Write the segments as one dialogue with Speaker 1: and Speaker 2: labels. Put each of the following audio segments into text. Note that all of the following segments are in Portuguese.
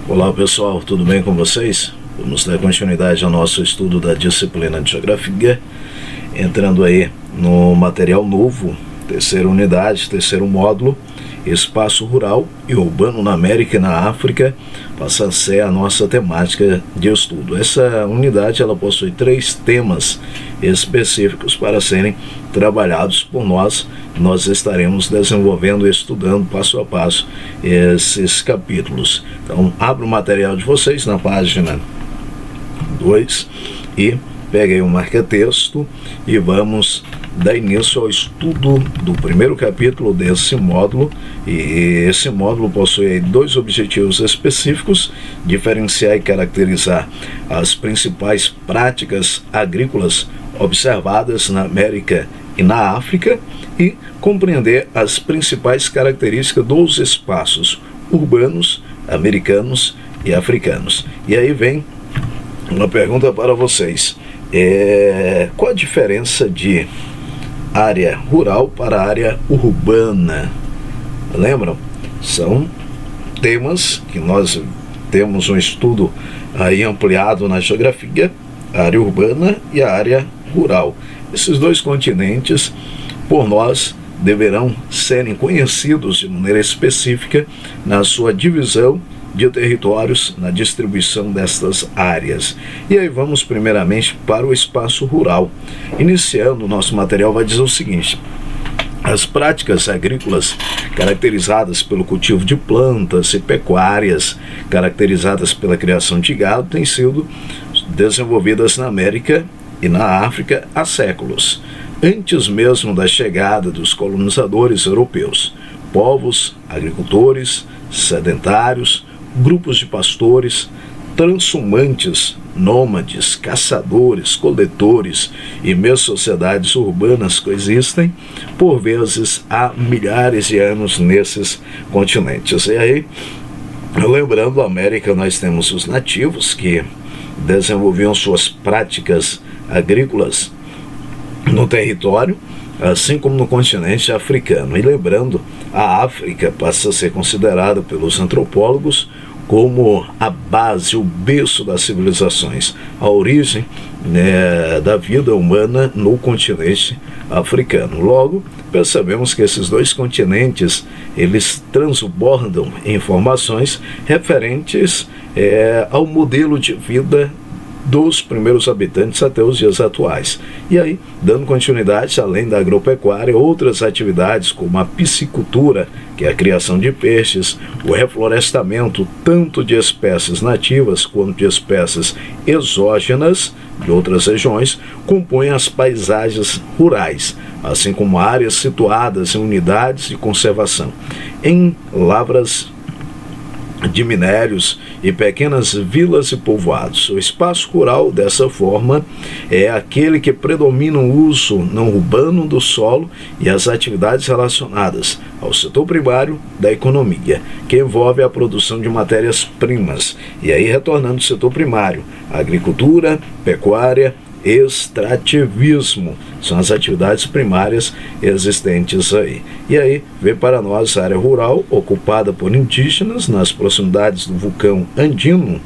Speaker 1: Olá pessoal, tudo bem com vocês? Vamos dar continuidade ao nosso estudo da disciplina de Geografia, entrando aí no material novo, terceira unidade, terceiro módulo, Espaço Rural e Urbano na América e na África, passa a ser a nossa temática de estudo. Essa unidade ela possui 3 temas específicos para serem trabalhados por nós. Nós estaremos desenvolvendo e estudando passo a passo esses capítulos. Então, abra o material de vocês na página 2 e peguem o marca-texto e vamos dar início ao estudo do primeiro capítulo desse módulo. E esse módulo possui 2 objetivos específicos: diferenciar e caracterizar as principais práticas agrícolas observadas na América e na África e compreender as principais características dos espaços urbanos, americanos e africanos. E aí vem uma pergunta para vocês: qual a diferença de área rural para área urbana? Lembram? São temas que nós temos um estudo aí ampliado na geografia: a área urbana e a área rural. Esses 2 continentes, por nós, deverão serem conhecidos de maneira específica na sua divisão de territórios, na distribuição destas áreas. E aí vamos primeiramente para o espaço rural. Iniciando, o nosso material vai dizer o seguinte: as práticas agrícolas caracterizadas pelo cultivo de plantas e pecuárias, caracterizadas pela criação de gado, têm sido desenvolvidas na América e na África há séculos, antes mesmo da chegada dos colonizadores europeus. Povos, agricultores, sedentários, grupos de pastores, transhumantes, nômades, caçadores, coletores e mesmo sociedades urbanas coexistem, por vezes, há milhares de anos nesses continentes. E aí, lembrando, a América, nós temos os nativos que desenvolviam suas práticas agrícolas no território, assim como no continente africano. E lembrando, a África passa a ser considerada pelos antropólogos como a base, o berço das civilizações, a origem da vida humana no continente africano. Logo, percebemos que esses 2 continentes, eles transbordam informações referentes ao modelo de vida dos primeiros habitantes até os dias atuais. E aí, dando continuidade, além da agropecuária, outras atividades como a piscicultura, que é a criação de peixes, o reflorestamento tanto de espécies nativas quanto de espécies exógenas de outras regiões, compõem as paisagens rurais, assim como áreas situadas em unidades de conservação, em lavras de minérios e pequenas vilas e povoados. O espaço rural, dessa forma, é aquele que predomina o uso não urbano do solo e as atividades relacionadas ao setor primário da economia, que envolve a produção de matérias-primas. E aí, retornando ao setor primário, agricultura, pecuária, extrativismo, são as atividades primárias existentes aí. E aí vem para nós a área rural, ocupada por indígenas nas proximidades do vulcão Andino.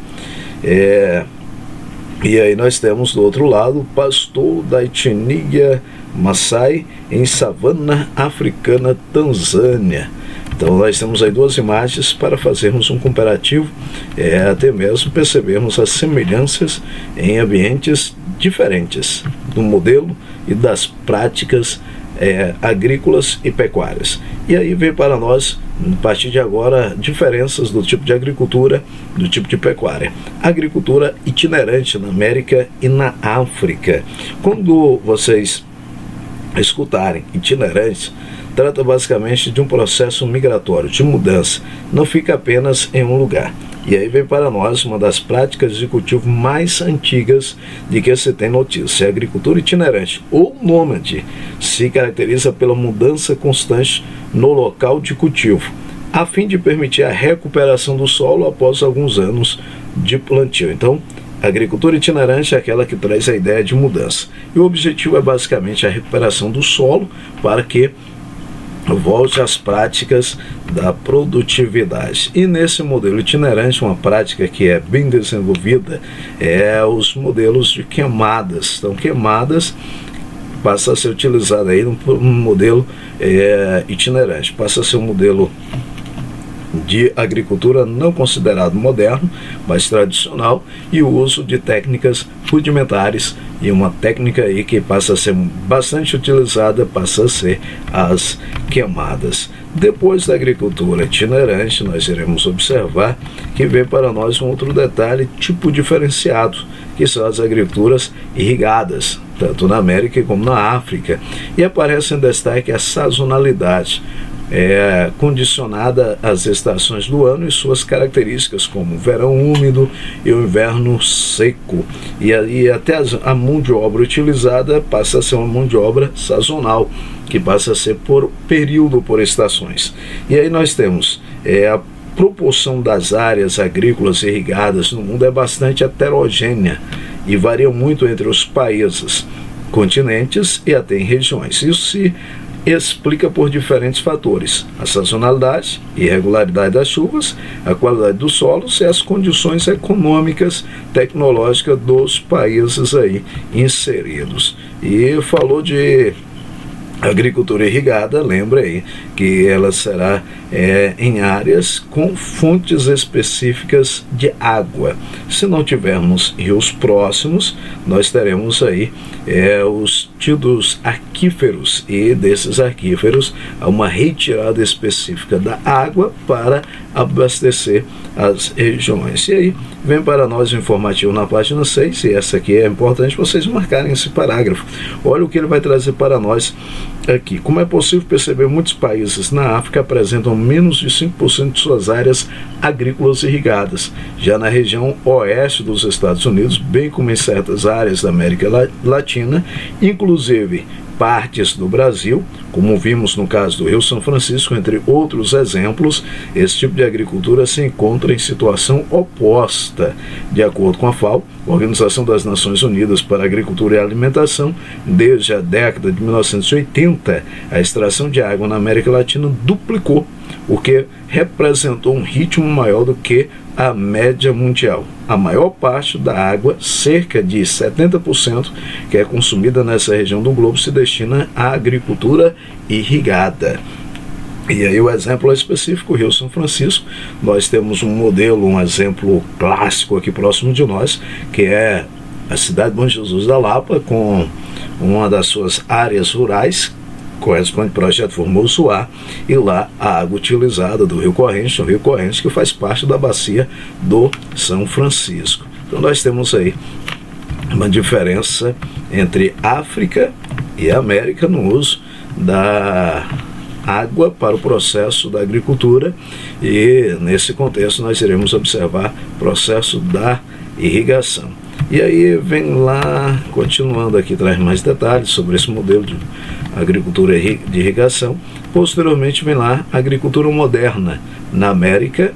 Speaker 1: E aí nós temos do outro lado o pastor da etnia Maasai em savana africana, Tanzânia. Então nós temos aí 2 imagens para fazermos um comparativo, até mesmo percebermos as semelhanças em ambientes diferentes do modelo e das práticas agrícolas e pecuárias. E aí vem para nós, a partir de agora, diferenças do tipo de agricultura, do tipo de pecuária. Agricultura itinerante na América e na África. Quando vocês escutarem itinerante, trata basicamente de um processo migratório, de mudança, não fica apenas em um lugar. E aí vem para nós uma das práticas de cultivo mais antigas de que se tem notícia. A agricultura itinerante ou nômade se caracteriza pela mudança constante no local de cultivo, a fim de permitir a recuperação do solo após alguns anos de plantio. Então, a agricultura itinerante é aquela que traz a ideia de mudança. E o objetivo é basicamente a recuperação do solo para que volte às práticas da produtividade. E nesse modelo itinerante, uma prática que é bem desenvolvida é os modelos de queimadas. Então, queimadas passa a ser utilizada aí num modelo itinerante, passa a ser um modelo de agricultura não considerado moderno, mas tradicional, e o uso de técnicas rudimentares, e uma técnica aí que passa a ser bastante utilizada, passa a ser as queimadas. Depois da agricultura itinerante, nós iremos observar que vem para nós um outro detalhe, tipo diferenciado, que são as agriculturas irrigadas, tanto na América como na África, e aparece em destaque a sazonalidade, condicionada às estações do ano e suas características, como o verão úmido e o inverno seco. E aí até a mão de obra utilizada passa a ser uma mão de obra sazonal, que passa a ser por período, por estações. E aí nós temos a proporção das áreas agrícolas irrigadas no mundo é bastante heterogênea e varia muito entre os países, continentes e até em regiões. Isso se explica por diferentes fatores: a sazonalidade, irregularidade das chuvas, a qualidade dos solos e as condições econômicas, tecnológicas dos países aí inseridos. E falou de agricultura irrigada, lembra aí que ela será em áreas com fontes específicas de água. Se não tivermos rios próximos, nós teremos aí os tidos aquíferos, e desses aquíferos há uma retirada específica da água para abastecer as regiões. E aí vem para nós o informativo na página 6, e essa aqui é importante vocês marcarem esse parágrafo. Olha o que ele vai trazer para nós aqui. Como é possível perceber, muitos países na África apresentam menos de 5% de suas áreas agrícolas irrigadas. Já na região oeste dos Estados Unidos, bem como em certas áreas da América Latina, inclusive partes do Brasil, como vimos no caso do Rio São Francisco, entre outros exemplos, esse tipo de agricultura se encontra em situação oposta. De acordo com a FAO, Organização das Nações Unidas para a Agricultura e Alimentação, desde a década de 1980, a extração de água na América Latina duplicou, o que representou um ritmo maior do que a média mundial. A maior parte da água, cerca de 70%, que é consumida nessa região do globo, se destina à agricultura irrigada. E aí o exemplo específico, o Rio São Francisco, nós temos um modelo, um exemplo clássico aqui próximo de nós, que é a cidade de Bom Jesus da Lapa, com uma das suas áreas rurais, corresponde ao projeto Formoso A, e lá a água utilizada do Rio Corrente, o Rio Corrente, que faz parte da bacia do São Francisco. Então nós temos aí uma diferença entre África e América no uso da água para o processo da agricultura, e nesse contexto nós iremos observar o processo da irrigação. E aí vem lá, continuando aqui, traz mais detalhes sobre esse modelo de agricultura de irrigação. Posteriormente vem lá a agricultura moderna na América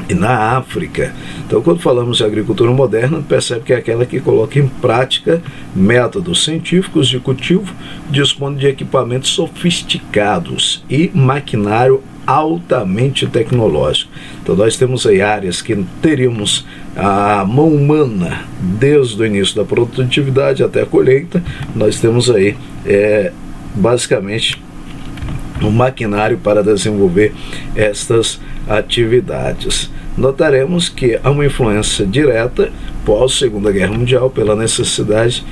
Speaker 1: e na África. Então, quando falamos de agricultura moderna, percebe que é aquela que coloca em prática métodos científicos de cultivo, dispõe de equipamentos sofisticados e maquinário altamente tecnológico. Então nós temos aí áreas que teríamos a mão humana desde o início da produtividade até a colheita. Nós temos aí basicamente um maquinário para desenvolver estas atividades. Notaremos que há uma influência direta pós-Segunda Guerra Mundial pela necessidade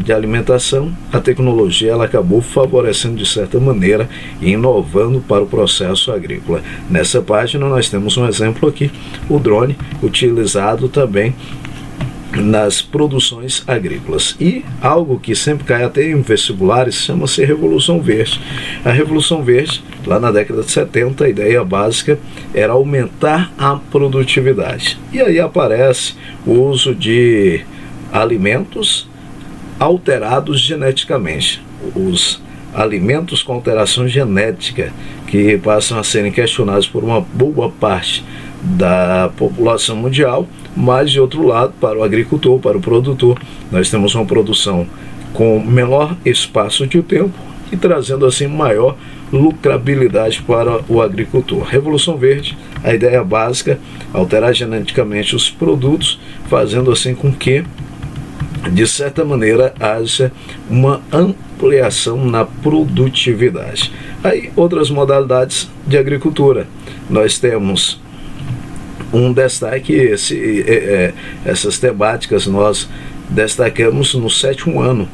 Speaker 1: de alimentação. A tecnologia ela acabou favorecendo de certa maneira e inovando para o processo agrícola. Nessa página nós temos um exemplo aqui, o drone utilizado também nas produções agrícolas. E algo que sempre cai até em vestibulares chama-se Revolução Verde. A Revolução Verde, lá na década de 70, a ideia básica era aumentar a produtividade. E aí aparece o uso de alimentos alterados geneticamente. Os alimentos com alteração genética, que passam a serem questionados por uma boa parte da população mundial, mas de outro lado, para o agricultor, para o produtor, nós temos uma produção com menor espaço de tempo e trazendo assim maior lucrabilidade para o agricultor. Revolução Verde, a ideia básica, alterar geneticamente os produtos, fazendo assim com que, de certa maneira, haja uma ampliação na produtividade. Aí, outras modalidades de agricultura. Nós temos um destaque, essas temáticas nós destacamos no 7º ano.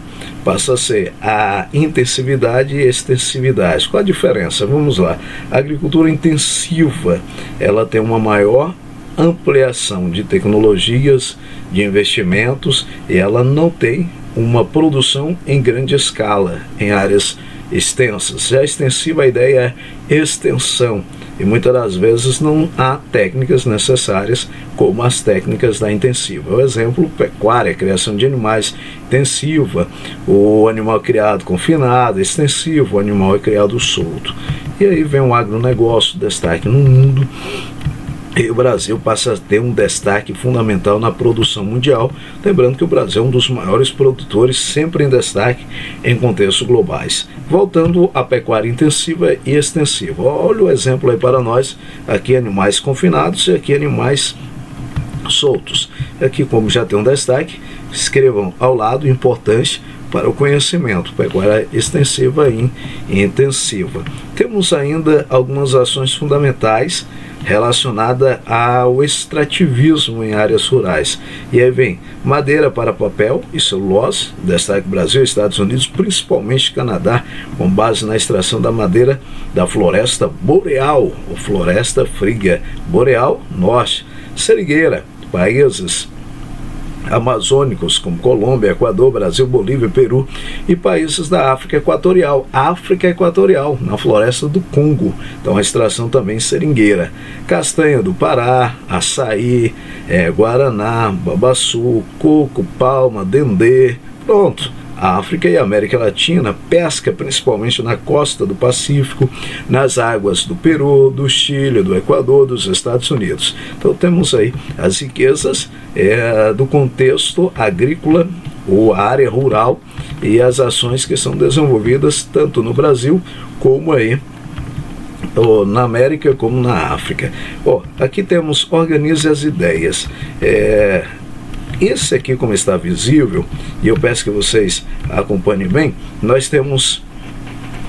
Speaker 1: Passa a ser a intensividade e extensividade. Qual a diferença? Vamos lá. A agricultura intensiva, ela tem uma maior ampliação de tecnologias, de investimentos, e ela não tem uma produção em grande escala, em áreas extensas. Já extensiva, a ideia é extensão, e muitas das vezes não há técnicas necessárias como as técnicas da intensiva. O exemplo, pecuária, criação de animais, intensiva, o animal criado confinado, extensivo, o animal é criado solto. E aí vem o agronegócio, destaque no mundo, e o Brasil passa a ter um destaque fundamental na produção mundial, lembrando que o Brasil é um dos maiores produtores, sempre em destaque em contextos globais. Voltando à pecuária intensiva e extensiva, olha o exemplo aí para nós, aqui animais confinados e aqui animais soltos. Aqui, como já tem um destaque, escrevam ao lado, importante para o conhecimento, pecuária extensiva e intensiva. Temos ainda algumas ações fundamentais relacionada ao extrativismo em áreas rurais. E aí vem madeira para papel e celulose, destaque Brasil e Estados Unidos, principalmente Canadá, com base na extração da madeira da floresta boreal, ou floresta fria boreal norte. Seringueira, países amazônicos como Colômbia, Equador, Brasil, Bolívia, Peru, e países da África Equatorial, na floresta do Congo. Então a extração também seringueira. Castanha do Pará, açaí, guaraná, babaçu, coco, palma, dendê, pronto. A África e a América Latina, pesca principalmente na costa do Pacífico, nas águas do Peru, do Chile, do Equador, dos Estados Unidos. Então temos aí as riquezas do contexto agrícola ou área rural e as ações que são desenvolvidas tanto no Brasil como aí na América como na África. Aqui temos Organize as Ideias. Esse aqui, como está visível, e eu peço que vocês acompanhem bem, nós temos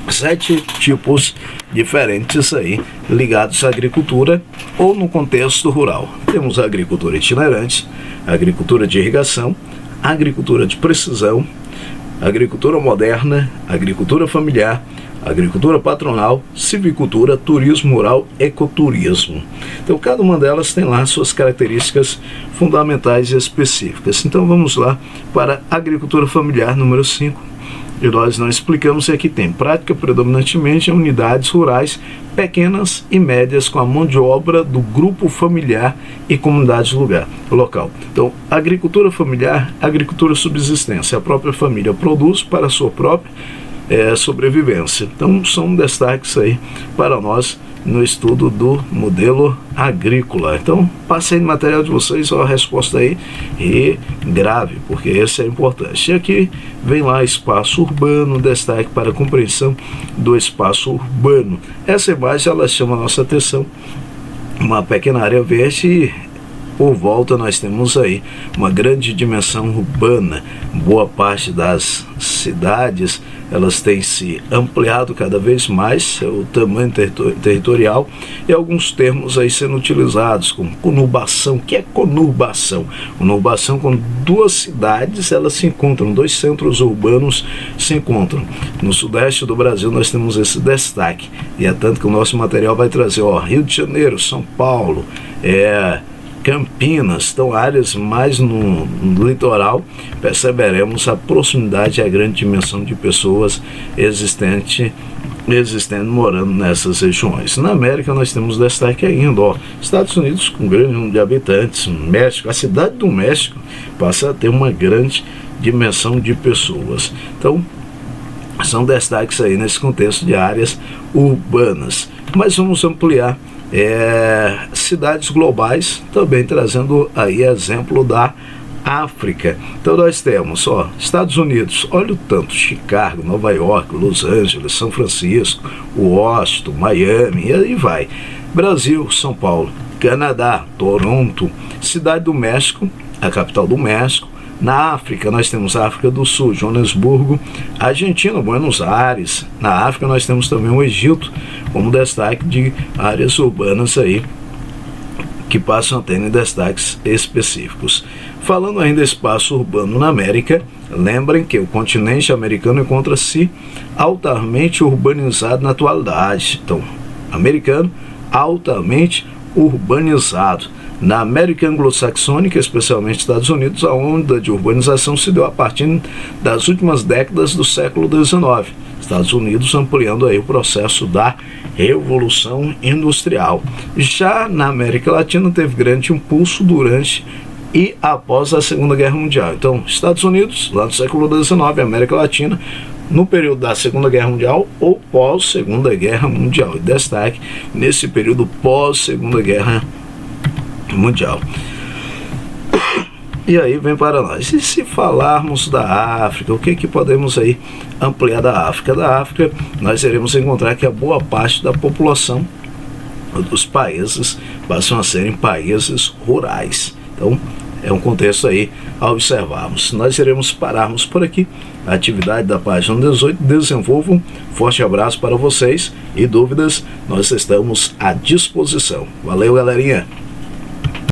Speaker 1: 7 tipos diferentes aí ligados à agricultura ou no contexto rural. Temos a agricultura itinerante, a agricultura de irrigação, a agricultura de precisão, a agricultura moderna, a agricultura familiar, agricultura patronal, civicultura, turismo rural, ecoturismo. Então cada uma delas tem lá suas características fundamentais e específicas. Então vamos lá para a agricultura familiar número 5. E nós não explicamos que aqui tem prática predominantemente em unidades rurais pequenas e médias com a mão de obra do grupo familiar e comunidade local. Então, agricultura familiar, agricultura subsistência. A própria família produz para a sua própria sobrevivência. Então são destaques aí para nós no estudo do modelo agrícola. Então passei no material de vocês a resposta aí e grave, porque esse é importante. E aqui vem lá espaço urbano, destaque para a compreensão do espaço urbano. Essa imagem ela chama a nossa atenção, uma pequena área verde e por volta nós temos aí uma grande dimensão urbana. Boa parte das cidades elas têm se ampliado cada vez mais o tamanho territorial e alguns termos aí sendo utilizados como conurbação. O que é conurbação? Conurbação, quando duas cidades elas se encontram, dois centros urbanos se encontram. No sudeste do Brasil nós temos esse destaque e é tanto que o nosso material vai trazer Rio de Janeiro, São Paulo, Campinas, estão áreas mais no litoral, perceberemos a proximidade e a grande dimensão de pessoas existente morando nessas regiões. Na América nós temos destaque ainda, Estados Unidos com grande número de habitantes, México, a cidade do México passa a ter uma grande dimensão de pessoas. Então são destaques aí nesse contexto de áreas urbanas. Mas vamos ampliar cidades globais, também trazendo aí exemplo da África. Então nós temos, Estados Unidos, olha o tanto, Chicago, Nova York, Los Angeles, São Francisco, Washington, Miami, e aí vai. Brasil, São Paulo. Canadá, Toronto. Cidade do México, a capital do México. Na África, nós temos a África do Sul, Joanesburgo. Argentina, Buenos Aires. Na África, nós temos também o Egito, como destaque de áreas urbanas aí, que passam a ter destaques específicos. Falando ainda espaço urbano na América, lembrem que o continente americano encontra-se altamente urbanizado na atualidade. Então, americano, altamente urbanizado. Na América anglo-saxônica, especialmente Estados Unidos, a onda de urbanização se deu a partir das últimas décadas do século XIX. Estados Unidos ampliando aí o processo da Revolução Industrial. Já na América Latina teve grande impulso durante e após a Segunda Guerra Mundial. Então, Estados Unidos, lá no século XIX, América Latina, no período da Segunda Guerra Mundial ou pós-Segunda Guerra Mundial. E destaque nesse período pós-Segunda Guerra Mundial. E aí vem para nós. E se falarmos da África, o que podemos aí ampliar da África? Da África, nós iremos encontrar que a boa parte da população dos países passam a serem países rurais. Então, é um contexto aí a observarmos. Nós iremos pararmos por aqui. A atividade da página 18 desenvolvam. Forte abraço para vocês e dúvidas, nós estamos à disposição. Valeu, galerinha!